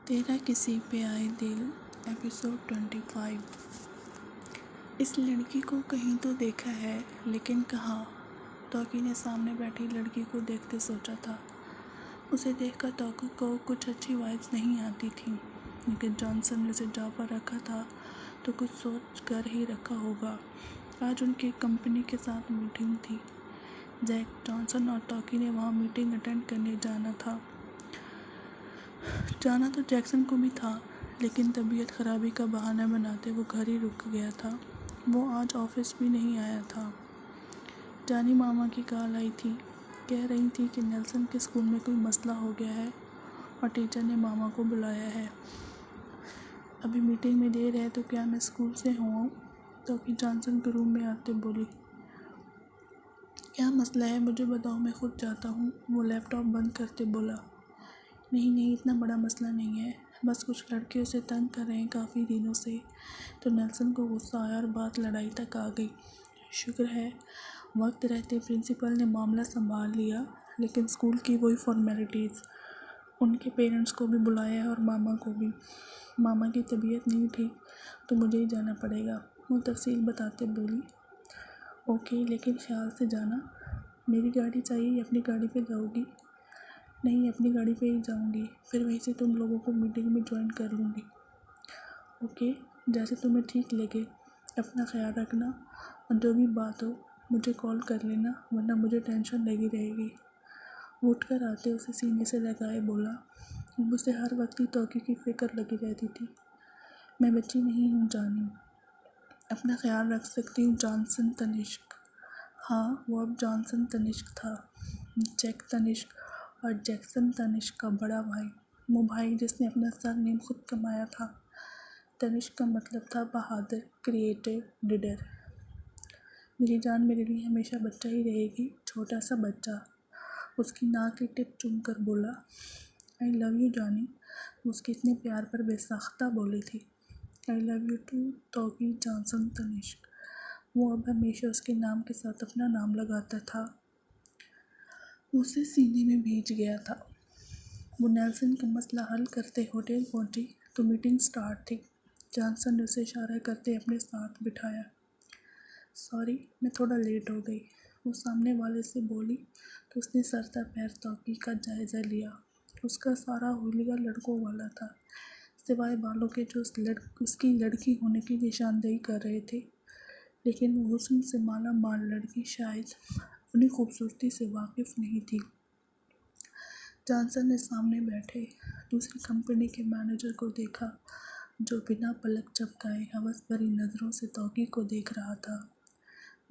तेरा किसी पे आए दिल एपिसोड 25। इस लड़की को कहीं तो देखा है लेकिन कहाँ। तौकी ने सामने बैठी लड़की को देखते सोचा था। उसे देखकर तौकी को कुछ अच्छी वाइब्स नहीं आती थी, लेकिन जॉनसन ने उसे जॉब पर रखा था तो कुछ सोच कर ही रखा होगा। आज उनकी कंपनी के साथ मीटिंग थी। जैक, जॉनसन और तौकी ने वहाँ मीटिंग अटेंड करने जाना तो जैक्सन को भी था, लेकिन तबीयत खराबी का बहाना बनाते वो घर ही रुक गया था। वो आज ऑफिस भी नहीं आया था। जानी मामा की कॉल आई थी, कह रही थी कि नेल्सन के स्कूल में कोई मसला हो गया है और टीचर ने मामा को बुलाया है। अभी मीटिंग में देर है तो क्या मैं स्कूल से आऊँ? तो कि जॉनसन के रूम में आते बोली, क्या मसला है मुझे बताओ, मैं खुद जाता हूँ। वो लैपटॉप बंद करते बोला, नहीं इतना बड़ा मसला नहीं है, बस कुछ लड़के उसे तंग कर रहे हैं काफ़ी दिनों से। तो नेल्सन को गुस्सा आया और बात लड़ाई तक आ गई। शुक्र है वक्त रहते प्रिंसिपल ने मामला संभाल लिया, लेकिन स्कूल की वही फॉर्मेलिटीज़। उनके पेरेंट्स को भी बुलाया है और मामा को भी। मामा की तबीयत नहीं ठीक तो मुझे ही जाना पड़ेगा। वो तफसील बताते बोली, ओके लेकिन ख्याल से जाना। मेरी गाड़ी चाहिए या अपनी गाड़ी पे जाओगी? नहीं, अपनी गाड़ी पे ही जाऊंगी, फिर वहीं से तुम लोगों को मीटिंग में ज्वाइन कर लूँगी। ओके, जैसे तुम्हें ठीक लगे। अपना ख्याल रखना और जो भी बात हो मुझे कॉल कर लेना, वरना मुझे टेंशन लगी रहेगी। वो उठकर आते उसे सीने से लगाए बोला, मुझसे हर वक्त ही तौकी की फ़िक्र लगी रहती थी। मैं बच्ची नहीं हूँ जानी, अपना ख्याल रख सकती हूँ। जॉनसन तनिष्क। हाँ, वो अब जॉनसन तनिष्क था। जैक तनिष्क और जैक्सन तनिष्क का बड़ा भाई। वो भाई जिसने अपना सरनेम खुद कमाया था। तनिष्क का मतलब था बहादुर, क्रिएटिव, लीडर। मेरी जान मेरे लिए हमेशा बच्चा ही रहेगी, छोटा सा बच्चा। उसकी नाक की टिप चूम कर बोला, आई लव यू जानी। उसकी इतने प्यार पर बेसाख्ता बोली थी, आई लव यू टू तौकी जॉनसन तनिष्क। वो अब हमेशा उसके नाम के साथ अपना नाम लगाता था। उसे सीने में भीज गया था। वो नेल्सन का मसला हल करते होटल पहुंची तो मीटिंग स्टार्ट थी। जॉनसन ने उसे इशारा करते अपने साथ बिठाया। सॉरी, मैं थोड़ा लेट हो गई, वो सामने वाले से बोली तो उसने सरता पैर तौकी का जायज़ा लिया। उसका सारा हुलिया लड़कों वाला था, सिवाय बालों के जो उसकी लड़की होने की निशानदेही कर रहे थे। लेकिन वो हुस्न से माला माल लड़की शायद अपनी खूबसूरती से वाकिफ़ नहीं थी। जॉनसन ने सामने बैठे दूसरी कंपनी के मैनेजर को देखा, जो बिना पलक झपकाए हवस भरी नज़रों से तौकी को देख रहा था।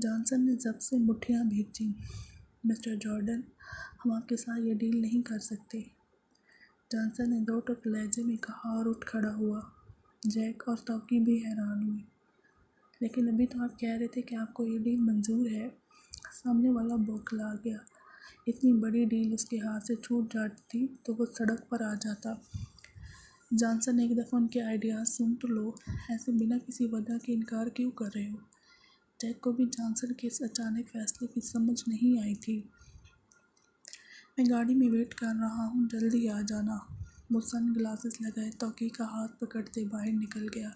जॉनसन ने जब से मुट्ठियाँ भींची, मिस्टर जॉर्डन, हम आपके साथ ये डील नहीं कर सकते। जॉनसन ने दो टुक लहजे में कहा और उठ खड़ा हुआ। जैक और तौकी भी हैरान हुए। लेकिन अभी तो आप कह रहे थे कि आपको ये डील मंजूर है। सामने वाला बौखला गया। इतनी बड़ी डील उसके हाथ से छूट जाती तो वो सड़क पर आ जाता। जॉनसन ने एक दफ़ा उनके आइडियाज़ सुन तो लो, ऐसे बिना किसी वजह के इनकार क्यों कर रहे हो? जैक को भी जॉनसन के इस अचानक फैसले की समझ नहीं आई थी। मैं गाड़ी में वेट कर रहा हूँ, जल्दी आ जाना। वो सन ग्लासेस लगाए तौकी का हाथ पकड़ते बाहर निकल गया।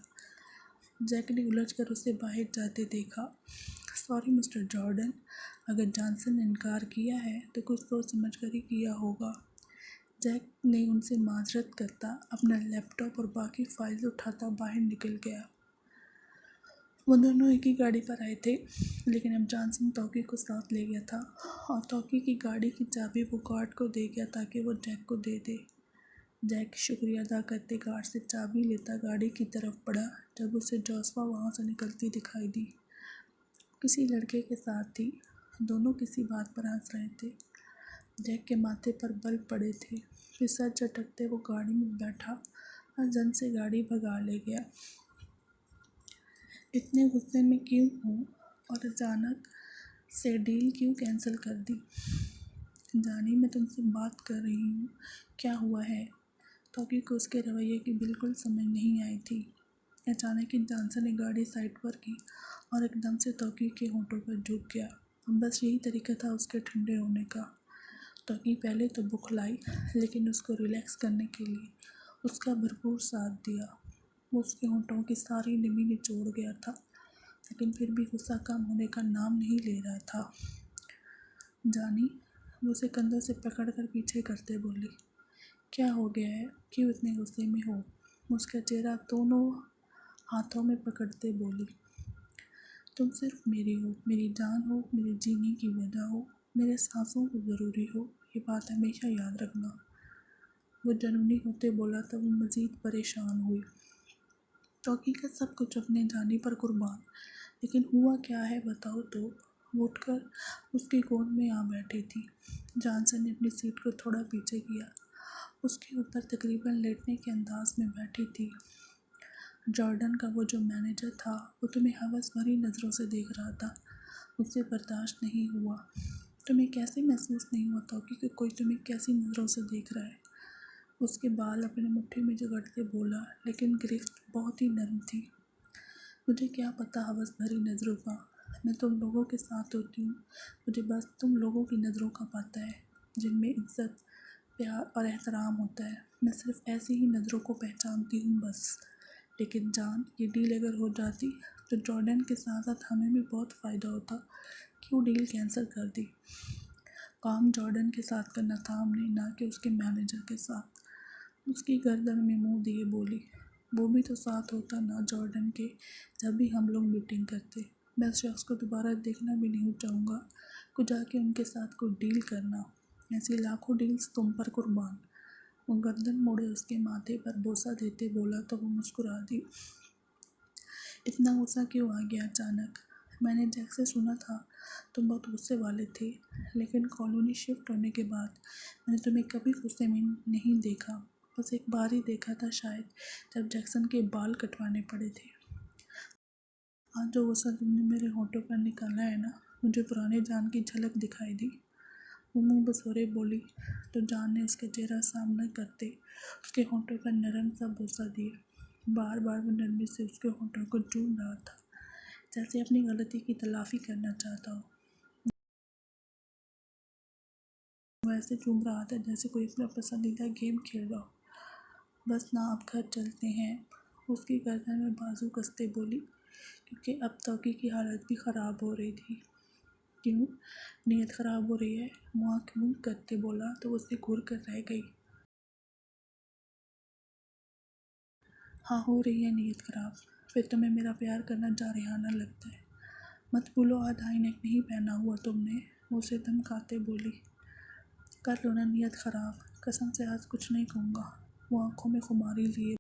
जैक ने उलझकर उसे बाहर जाते देखा। सॉरी मिस्टर जॉर्डन, अगर जॉनसन ने इनकार किया है तो कुछ सोच समझ कर ही किया होगा। जैक ने उनसे माजरत करता अपना लैपटॉप और बाकी फाइल उठाता बाहर निकल गया। वो दोनों एक ही गाड़ी पर आए थे, लेकिन अब जॉनसन तौकी को साथ ले गया था और तौकी की गाड़ी की चाबी वो गार्ड को दे गया ताकि वो जैक को दे दे। जैक शुक्रिया अदा करते गार्ड से चाबी लेता गाड़ी की तरफ बढ़ा जब उसे जोसवा वहाँ से निकलती दिखाई दी। किसी लड़के के साथ थी, दोनों किसी बात पर हंस रहे थे। जैक के माथे पर बल पड़े थे, फिर सर झटकते वो गाड़ी में बैठा और जन से गाड़ी भगा ले गया। इतने गुस्से में क्यों हूँ और अचानक से डील क्यों कैंसिल कर दी? जानी, मैं तुमसे बात कर रही हूँ, क्या हुआ है? तौकी को उसके रवैये की बिल्कुल समझ नहीं आई थी। अचानक ही जॉनसन ने गाड़ी साइड पर की और एकदम से तौकी के होंठों पर झुक गया। बस यही तरीका था उसके ठंडे होने का। तौकी पहले तो बुखलाई, लेकिन उसको रिलैक्स करने के लिए उसका भरपूर साथ दिया। वो उसके होंठों की सारी नमी निचोड़ गया था, लेकिन फिर भी गुस्सा कम होने का नाम नहीं ले रहा था। जानी, वो उसे कंधों से पकड़कर पीछे करते बोली, क्या हो गया है, क्यों इतने गुस्से में हो? उसका चेहरा दोनों हाथों में पकड़ते बोली, तुम सिर्फ मेरी हो, मेरी जान हो, मेरे जीने की वजह हो, मेरे सांसों को ज़रूरी हो, ये बात हमेशा याद रखना। वो जुनूनी होते बोला तो वो मज़ीद परेशान हुई। तो हकीकत सब कुछ अपने जानी पर कुर्बान, लेकिन हुआ क्या है बताओ तो। वो उठकर उसकी गोद में आ बैठी थी। जॉनसन ने अपनी सीट को थोड़ा पीछे किया, उसके ऊपर तकरीबन लेटने के अंदाज में बैठी थी। जॉर्डन का वो जो मैनेजर था वो तुम्हें हवस भरी नज़रों से देख रहा था। मुझसे बर्दाश्त नहीं हुआ। तुम्हें कैसे महसूस नहीं हुआ था कि कोई तुम्हें कैसी नज़रों से देख रहा है? उसके बाल अपने मुट्ठी में जकड़ते बोला, लेकिन गिरफ्त बहुत ही नरम थी। मुझे क्या पता हवस भरी नज़रों का, मैं तुम लोगों के साथ होती हूँ। मुझे बस तुम लोगों की नज़रों का पता है, जिनमें इज्जत, प्यार और एहतराम होता है। मैं सिर्फ ऐसी ही नज़रों को पहचानती हूँ बस। लेकिन जान, ये डील अगर हो जाती तो जॉर्डन के साथ साथ हमें भी बहुत फ़ायदा होता। क्यों डील कैंसिल कर दी? काम जॉर्डन के साथ करना था हमने, ना कि उसके मैनेजर के साथ। उसकी गर्दन में मुंह दिए बोली, वो भी तो साथ होता ना जॉर्डन के, जब भी हम लोग मीटिंग करते। मैं उस शख्स को दोबारा देखना भी नहीं चाहूँगा। कुछ जाके उनके साथ कोई डील करना, ऐसी लाखों डील्स तुम पर कुर्बान। वो गर्दन मोड़े उसके माथे पर बोसा देते बोला तो वो मुस्कुरा दी। इतना गुस्सा क्यों आ गया अचानक? मैंने जैक से सुना था तुम बहुत गुस्से वाले थे, लेकिन कॉलोनी शिफ्ट होने के बाद मैंने तुम्हें कभी गुस्से में नहीं देखा। बस एक बार ही देखा था शायद, जब जैक्सन के बाल कटवाने पड़े थे। आज जो गुस्सा तुमने मेरे होठों पर निकाला है ना, मुझे पुराने जान की झलक दिखाई दी। वो मुँह बसोरे बोली तो जान ने उसका चेहरा सामने करते उसके होठों पर नरम सा बोसा दिया। बार बार वो नरमी से उसके होठों को चूम रहा था, जैसे अपनी गलती की तलाफ़ी करना चाहता हो। वो ऐसे चूम रहा था जैसे कोई अपना पसंदीदा गेम खेल रहा हो। बस ना, अब घर चलते हैं। उसकी गर्दन में बाजू कसते बोली, क्योंकि अब तौकी की हालत भी ख़राब हो रही थी। क्यों नीयत ख़राब हो रही है? मुँह आँख बंद करते बोला तो उससे घूर कर रह गई। हाँ, हो रही है नीयत ख़राब। फिर तुम्हें मेरा प्यार करना जारहाना लगता है। मत भूलो आज आईनेक नहीं पहना हुआ तुमने। वो उसे धमकाते बोली, कर लो ना नीयत ख़राब, कसम से आज कुछ नहीं कहूँगा। वो आंखों में खुमारी लिए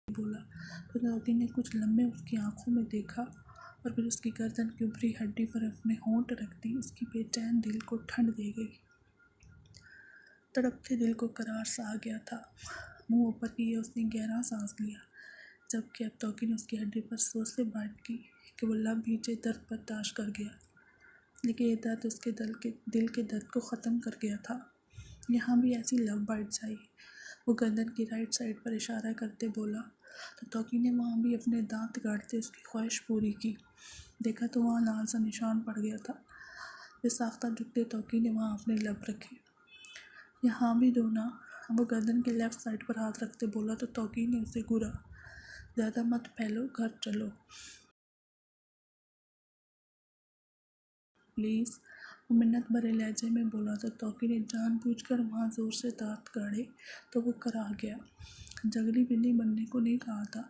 बोला तो दादी ने कुछ लम्हे उसकी आंखों में देखा और फिर उसकी गर्दन की ऊपरी हड्डी पर अपने होंठ रख दी। उसकी बेचैन दिल को ठंड दे गई। तड़पते दिल को करार सा आ गया था। मुंह ऊपर किए उसने गहरा सांस लिया, जबकि अब तौकी ने उसकी हड्डी पर सोच से बात की कि वो लब भीजे दर्द बर्दाश्त कर गया, लेकिन ये दर्द उसके दिल के दर्द को ख़त्म कर गया था। यहाँ भी ऐसी लव बाइट्स आई। वो गर्दन की राइट साइड पर इशारा करते बोला तो तौकी ने वहाँ भी अपने दांत गाड़ते उसकी ख्वाहिश पूरी की। देखा तो वहाँ लाल सा निशान पड़ गया था। बेसाख्ता झुकते तौकी ने वहाँ अपने लब रखे। यहाँ भी दो ना। वो गर्दन की लेफ़्ट साइड पर हाथ रखते बोला तो तौकी ने उसे घूरा, ज़्यादा मत फैलो, घर चलो प्लीज़। वो मिन्नत भरे लहजे में बोला तो तौकी ने जानबूझकर वहाँ ज़ोर से दांत गाड़े तो वो करा गया। जंगली बिल्ली बनने को नहीं कहा था।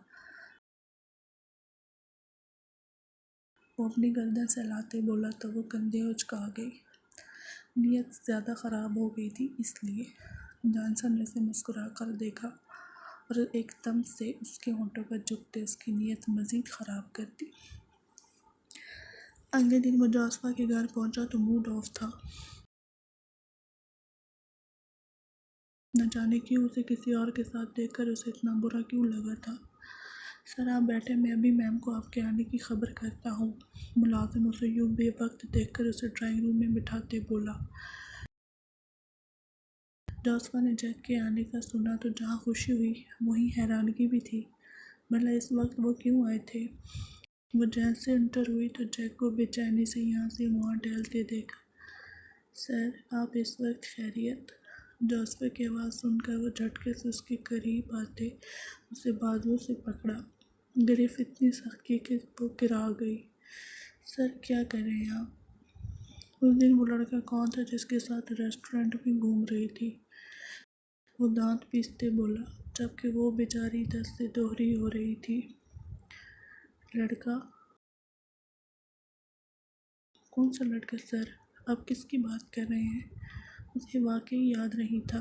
वो अपनी गर्दन सहलाते बोला तो वो कंधे उचका गई। नीयत ज़्यादा ख़राब हो गई थी इसलिए। जॉनसन ने उसे मुस्कुरा कर देखा और एकदम से उसके होंठों पर झुकते उसकी नीयत मज़ीद ख़राब कर दी। अगले दिन वो जोसफा के घर पहुंचा तो मूड ऑफ था। न जाने क्यों उसे किसी और के साथ देखकर उसे इतना बुरा क्यों लगा था। सर आप बैठे, मैं अभी मैम को आपके आने की खबर करता हूँ। मुलाजिम उसे यूँ बेवक्त देखकर उसे ड्राइंग रूम में बिठाते बोला। जोसफा ने जैक के आने का सुना तो जहाँ खुशी हुई वहीं हैरानगी भी थी। भला इस वक्त वो क्यों आए थे? वो जैसे इंटर हुई तो जैक को बेचैनी से यहाँ से वहाँ टहलते देखा। सर आप इस वक्त खैरियत? जोसेफ की आवाज़ सुनकर वो झटके से उसके करीब आते उसे बाजुओं से पकड़ा। गिरफ्त इतनी सख्ती कि वो गिरा गई। सर, क्या करें आप? उस दिन वो लड़का कौन था जिसके साथ रेस्टोरेंट में घूम रही थी? वो दांत पीसते बोला, जबकि वो बेचारी दर्द से दोहरी हो रही थी। लड़का? कौन सा लड़का सर? आप किसकी बात कर रहे हैं? मुझे वाकई याद नहीं था।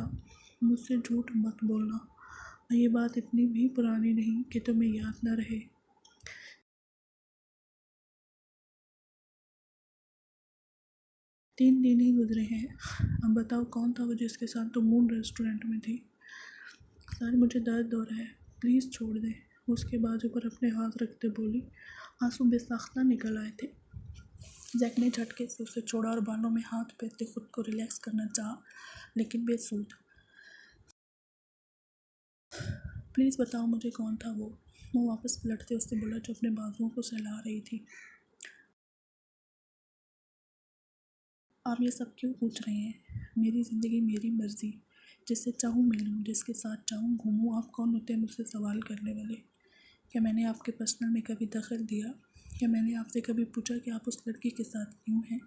मुझसे झूठ मत बोलना, और ये बात इतनी भी पुरानी नहीं कि तुम्हें याद न रहे। 3 दिन ही गुजरे हैं। अब बताओ, कौन था वो जिसके साथ तुम मून रेस्टोरेंट में थी? सर, मुझे दर्द हो रहा है, प्लीज़ छोड़ दें। उसके बाजू पर अपने हाथ रखते बोली। आंसू बेसाख्ता निकल आए थे। जैक ने झटके से उसे छोड़ा और बालों में हाथ फेरते खुद को रिलैक्स करना चाहा, लेकिन बेसूद। प्लीज़ बताओ मुझे, कौन था वो वापस पलटते उससे बोला, जो अपने बाजुओं को सहला रही थी। आप ये सब क्यों पूछ रहे हैं? मेरी ज़िंदगी मेरी मर्ज़ी, जिससे चाहूँ मिलूँ, जिसके साथ चाहूँ घूमूँ। आप कौन होते हैं मुझसे सवाल करने वाले? क्या मैंने आपके पर्सनल में कभी दखल दिया? क्या मैंने आपसे कभी पूछा कि आप उस लड़की के साथ क्यों हैं?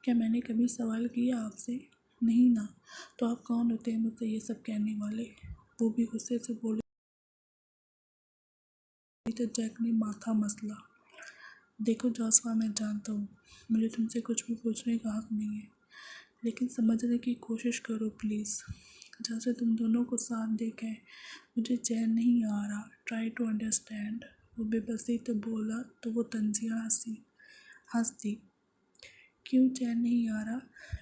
क्या मैंने कभी सवाल किया आपसे? नहीं ना। तो आप कौन होते हैं मुझसे ये सब कहने वाले? वो भी गुस्से से बोली। तो जैक ने माथा मसला। देखो जोशुआ, मैं जानता हूँ मुझे तुमसे कुछ भी पूछने का हक नहीं है, लेकिन समझने की कोशिश करो प्लीज़। जैसे तुम दोनों को साथ देखें मुझे चैन नहीं आ रहा। Try to understand. वो बेबसी तो बोला तो वो तंजिया हंस दी। क्यों चैन नहीं आ रहा?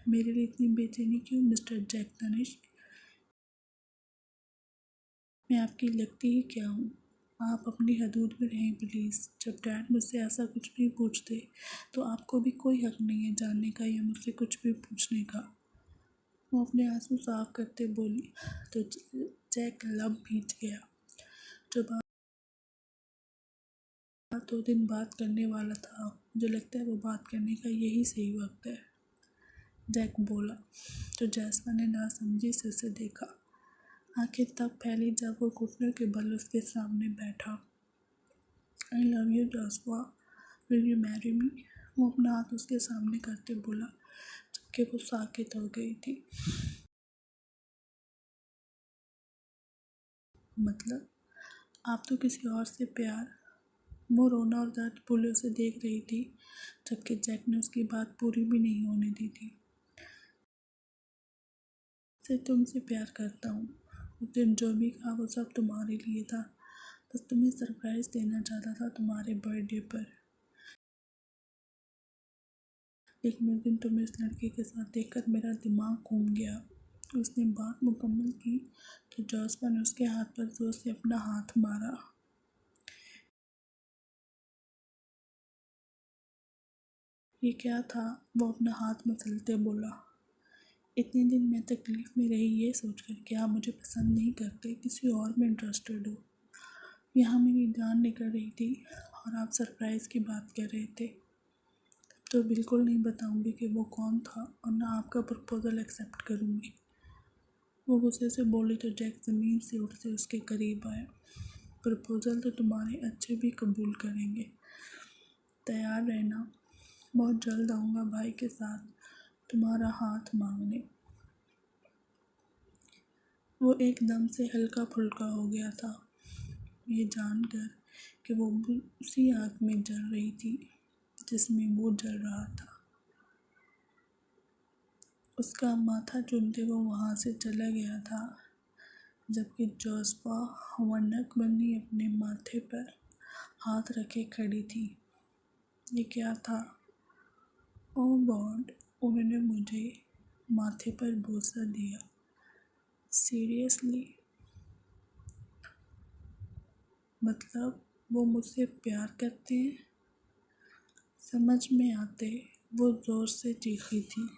मेरे लिए इतनी बेचैनी क्यों मिस्टर जैक तनिष्क? मैं आपकी लगती ही क्या हूँ? आप अपनी हदूद में रहें प्लीज़। जब डैड मुझसे ऐसा कुछ नहीं पूछते तो आपको भी कोई हक नहीं है जानने का या मुझसे कुछ भी पूछने का। वो अपने आंसू साफ करते बोली। तो जैक लब भीज गया। जो बात 2 दिन बात करने वाला था, मुझे लगता है वो बात करने का यही सही वक्त है, जैक बोला। तो जैस्पर ने नासमझी से उसे देखा। आंखें तब फैली जब वो घुटनों के बल उसके सामने बैठा। आई love you Joshua, will you marry me? वो अपना हाथ उसके सामने करते बोला, जबकि वो साकित हो गई थी। मतलब? आप तो किसी और से प्यार? वो रोना और दर्द भूले उसे देख रही थी, जबकि जैक ने उसकी बात पूरी भी नहीं होने दी थी। से तुमसे प्यार करता हूँ। उस दिन जो भी कहा वो सब तुम्हारे लिए था। बस तुम्हें सरप्राइज़ देना चाहता था तुम्हारे बर्थडे पर। लेकिन उस दिन तुम्हें इस लड़के के साथ देखकर मेरा दिमाग घूम गया। उसने बात मुकम्मल की तो जोशुआ ने उसके हाथ पर जोर से अपना हाथ मारा। ये क्या था? वो अपना हाथ मसलते बोला। इतने दिन मैं तकलीफ़ में रही ये सोचकर कि आप मुझे पसंद नहीं करते, किसी और में इंटरेस्टेड हो। यहाँ मेरी जान निकल रही थी और आप सरप्राइज़ की बात कर रहे थे। तो बिल्कुल नहीं बताऊंगी कि वो कौन था और ना आपका प्रपोज़ल एक्सेप्ट करूंगी। वो गुस्से से बोली तो जैक ज़मीन से उठते उसके करीब आया। प्रपोज़ल तो तुम्हारे अच्छे भी कबूल करेंगे। तैयार रहना, बहुत जल्द आऊँगा भाई के साथ तुम्हारा हाथ मांगने। वो एकदम से हल्का फुल्का हो गया था, ये जानकर कि वो भी उसी आग में जल रही थी जिसमें वो जल रहा था। उसका माथा चूमते वो वहाँ से चला गया था, जबकि जोशुआ वनक बनी अपने माथे पर हाथ रखे खड़ी थी। ये क्या था? ओह गॉड, उन्होंने मुझे माथे पर बोसा दिया। सीरियसली? मतलब वो मुझसे प्यार करते हैं? समझ में आते, वो ज़ोर से चीखी थी।